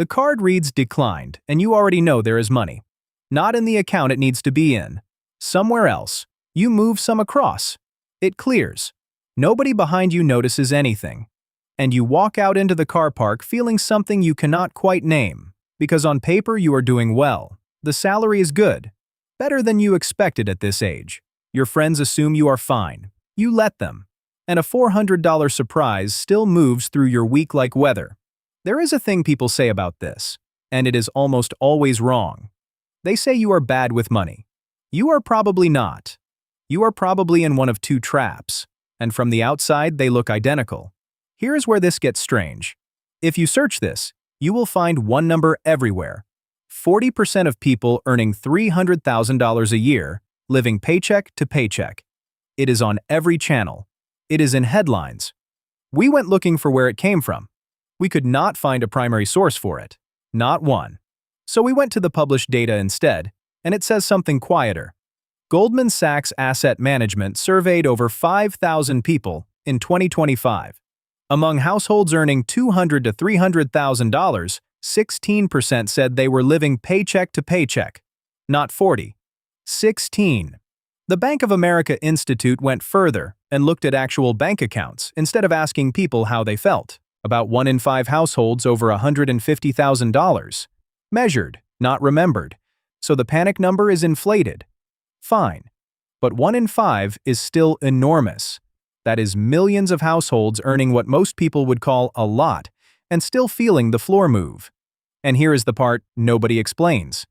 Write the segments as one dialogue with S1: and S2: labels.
S1: The card reads declined, and you already know there is money. Not in the account it needs to be in. Somewhere else. You move some across. It clears. Nobody behind you notices anything. And you walk out into the car park feeling something you cannot quite name, because on paper you are doing well. The salary is good. Better than you expected at this age. Your friends assume you are fine. You let them. And a $400 surprise still moves through your week like weather. There is a thing people say about this, and it is almost always wrong. They say you are bad with money. You are probably not. You are probably in one of two traps, and from the outside they look identical. Here's where this gets strange. If you search this, you will find one number everywhere. 40% of people earning $300,000 a year, living paycheck to paycheck. It is on every channel. It is in headlines. We went looking for where it came from. We could not find a primary source for it. Not one. So we went to the published data instead, and it says something quieter. Goldman Sachs Asset Management surveyed over 5,000 people in 2025. Among households earning $200,000 to $300,000, 16% said they were living paycheck to paycheck. Not 40. 16. The Bank of America Institute went further and looked at actual bank accounts instead of asking people how they felt. About 1 in 5 households over $150,000. Measured, not remembered. So the panic number is inflated. Fine. But 1 in 5 is still enormous. That is millions of households earning what most people would call a lot and still feeling the floor move. And here is the part nobody explains.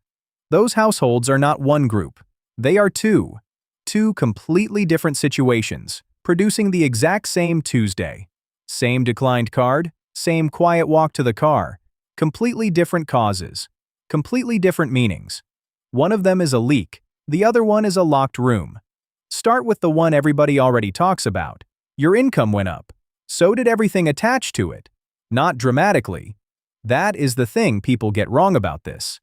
S1: Those households are not one group. They are two. Two completely different situations, producing the exact same Tuesday. Same declined card, same quiet walk to the car. Completely different causes. Completely different meanings. One of them is a leak. The other one is a locked room. Start with the one everybody already talks about. Your income went up. So did everything attached to it. Not dramatically. That is the thing people get wrong about this.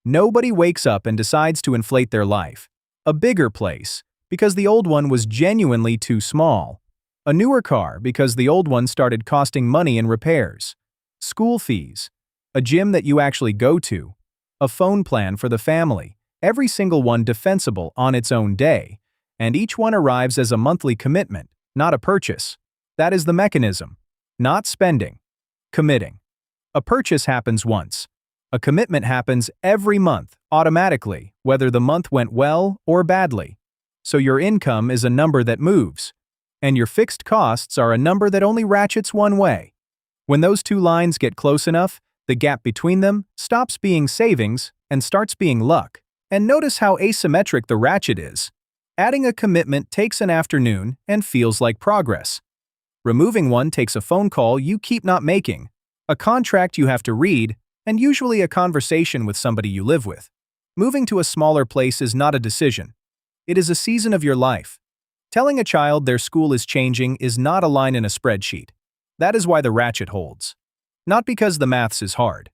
S1: Nobody wakes up and decides to inflate their life. A bigger place, because the old one was genuinely too small. A newer car because the old one started costing money in repairs. School fees. A gym that you actually go to. A phone plan for the family. Every single one defensible on its own day. And each one arrives as a monthly commitment, not a purchase. That is the mechanism. Not spending. Committing. A purchase happens once. A commitment happens every month, automatically, whether the month went well or badly. So your income is a number that moves. And your fixed costs are a number that only ratchets one way. When those two lines get close enough, the gap between them stops being savings and starts being luck. And notice how asymmetric the ratchet is. Adding a commitment takes an afternoon and feels like progress. Removing one takes a phone call you keep not making, a contract you have to read, and usually a conversation with somebody you live with. Moving to a smaller place is not a decision. It is a season of your life. Telling a child their school is changing is not a line in a spreadsheet. That is why the ratchet holds. Not because the maths is hard.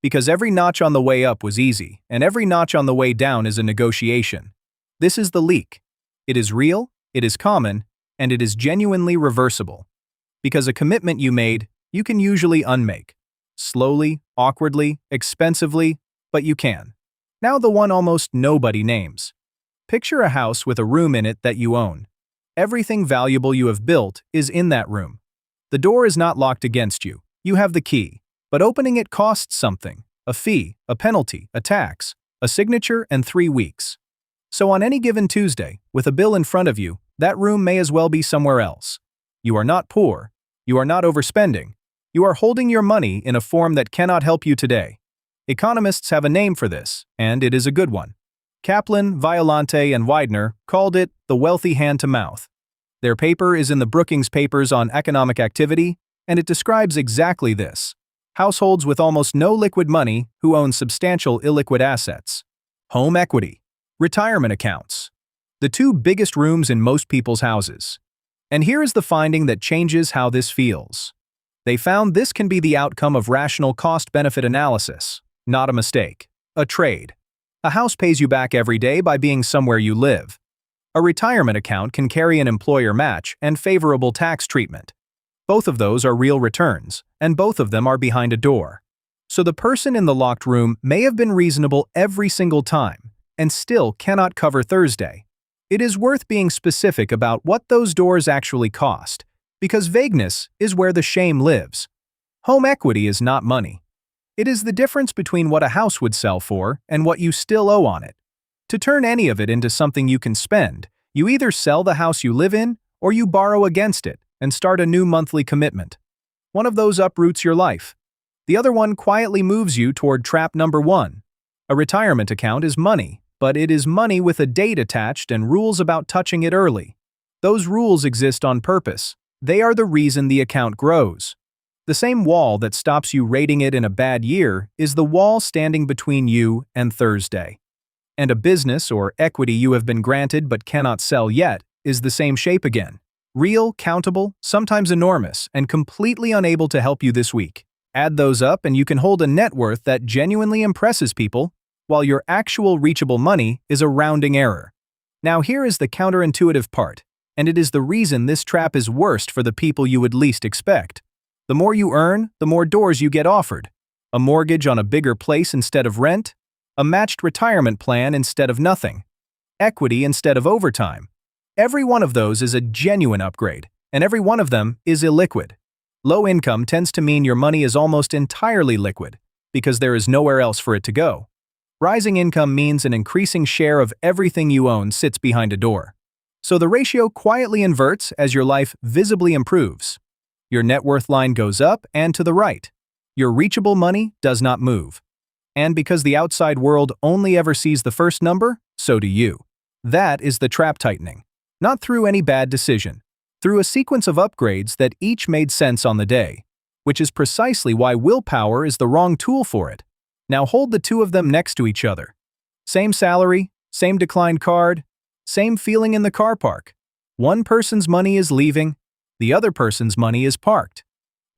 S1: Because every notch on the way up was easy, and every notch on the way down is a negotiation. This is the leak. It is real, it is common, and it is genuinely reversible. Because a commitment you made, you can usually unmake. Slowly, awkwardly, expensively, but you can. Now the one almost nobody names. Picture a house with a room in it that you own. Everything valuable you have built is in that room. The door is not locked against you. You have the key. But opening it costs something. A fee, a penalty, a tax, a signature, and 3 weeks. So on any given Tuesday, with a bill in front of you, that room may as well be somewhere else. You are not poor. You are not overspending. You are holding your money in a form that cannot help you today. Economists have a name for this, and it is a good one. Kaplan, Violante, and Widener called it the wealthy hand-to-mouth. Their paper is in the Brookings Papers on Economic Activity, and it describes exactly this. Households with almost no liquid money who own substantial illiquid assets. Home equity. Retirement accounts. The two biggest rooms in most people's houses. And here is the finding that changes how this feels. They found this can be the outcome of rational cost-benefit analysis, not a mistake. A trade. A house pays you back every day by being somewhere you live. A retirement account can carry an employer match and favorable tax treatment. Both of those are real returns, and both of them are behind a door. So the person in the locked room may have been reasonable every single time and still cannot cover Thursday. It is worth being specific about what those doors actually cost, because vagueness is where the shame lives. Home equity is not money. It is the difference between what a house would sell for and what you still owe on it. To turn any of it into something you can spend, you either sell the house you live in or you borrow against it and start a new monthly commitment. One of those uproots your life. The other one quietly moves you toward trap number 1. A retirement account is money, but it is money with a date attached and rules about touching it early. Those rules exist on purpose. They are the reason the account grows. The same wall that stops you rating it in a bad year is the wall standing between you and Thursday. And a business or equity you have been granted but cannot sell yet is the same shape again. Real, countable, sometimes enormous, and completely unable to help you this week. Add those up and you can hold a net worth that genuinely impresses people, while your actual reachable money is a rounding error. Now here is the counterintuitive part, and it is the reason this trap is worst for the people you would least expect. The more you earn, the more doors you get offered. A mortgage on a bigger place instead of rent, a matched retirement plan instead of nothing, equity instead of overtime. Every one of those is a genuine upgrade, and every one of them is illiquid. Low income tends to mean your money is almost entirely liquid, because there is nowhere else for it to go. Rising income means an increasing share of everything you own sits behind a door. So the ratio quietly inverts as your life visibly improves. Your net worth line goes up and to the right. Your reachable money does not move. And because the outside world only ever sees the first number, so do you. That is the trap tightening. Not through any bad decision, through a sequence of upgrades that each made sense on the day, which is precisely why willpower is the wrong tool for it. Now hold the two of them next to each other. Same salary, same declined card, same feeling in the car park. One person's money is leaving, the other person's money is parked.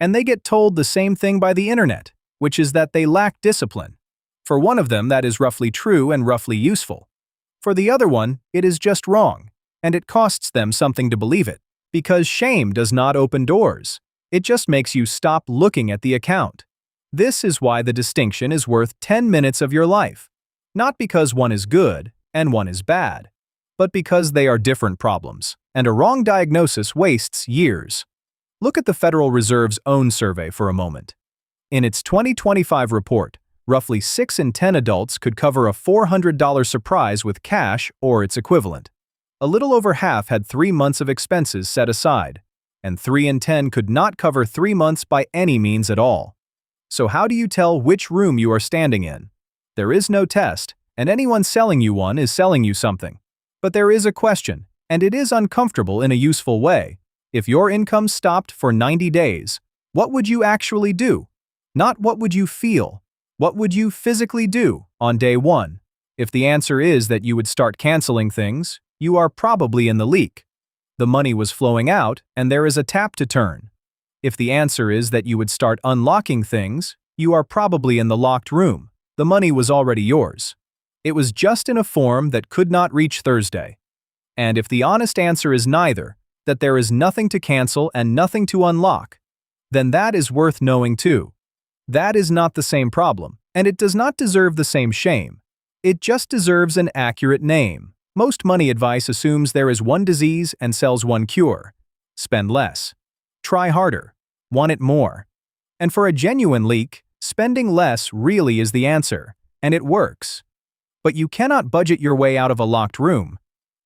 S1: And they get told the same thing by the internet, which is that they lack discipline. For one of them, that is roughly true and roughly useful. For the other one, it is just wrong, and it costs them something to believe it. Because shame does not open doors. It just makes you stop looking at the account. This is why the distinction is worth 10 minutes of your life. Not because one is good and one is bad, but because they are different problems, and a wrong diagnosis wastes years. Look at the Federal Reserve's own survey for a moment. In its 2025 report, roughly 6 in 10 adults could cover a $400 surprise with cash or its equivalent. A little over half had 3 months of expenses set aside, and 3 in 10 could not cover 3 months by any means at all. So how do you tell which room you are standing in? There is no test, and anyone selling you one is selling you something. But there is a question, and it is uncomfortable in a useful way. If your income stopped for 90 days, what would you actually do? Not what would you feel. What would you physically do on day 1? If the answer is that you would start canceling things, you are probably in the leak. The money was flowing out, and there is a tap to turn. If the answer is that you would start unlocking things, you are probably in the locked room. The money was already yours. It was just in a form that could not reach Thursday. And if the honest answer is neither, that there is nothing to cancel and nothing to unlock, then that is worth knowing too. That is not the same problem, and it does not deserve the same shame. It just deserves an accurate name. Most money advice assumes there is one disease and sells one cure. Spend less. Try harder. Want it more. And for a genuine leak, spending less really is the answer, and it works. But you cannot budget your way out of a locked room.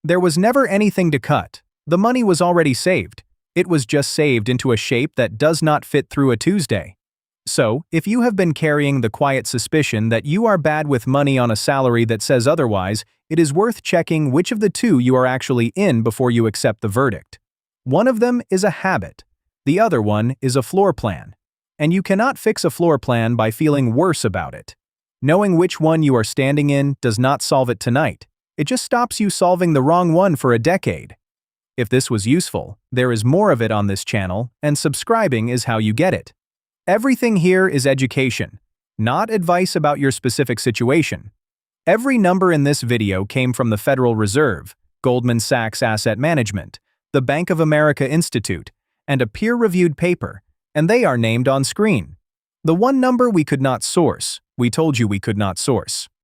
S1: There was never anything to cut. The money was already saved. It was just saved into a shape that does not fit through a Tuesday. So, if you have been carrying the quiet suspicion that you are bad with money on a salary that says otherwise, it is worth checking which of the two you are actually in before you accept the verdict. One of them is a habit. The other one is a floor plan. And you cannot fix a floor plan by feeling worse about it. Knowing which one you are standing in does not solve it tonight. It just stops you solving the wrong one for a decade. If this was useful, there is more of it on this channel, and subscribing is how you get it. Everything here is education, not advice about your specific situation. Every number in this video came from the Federal Reserve, Goldman Sachs Asset Management, the Bank of America Institute, and a peer-reviewed paper, and they are named on screen. The one number we could not source, we told you we could not source.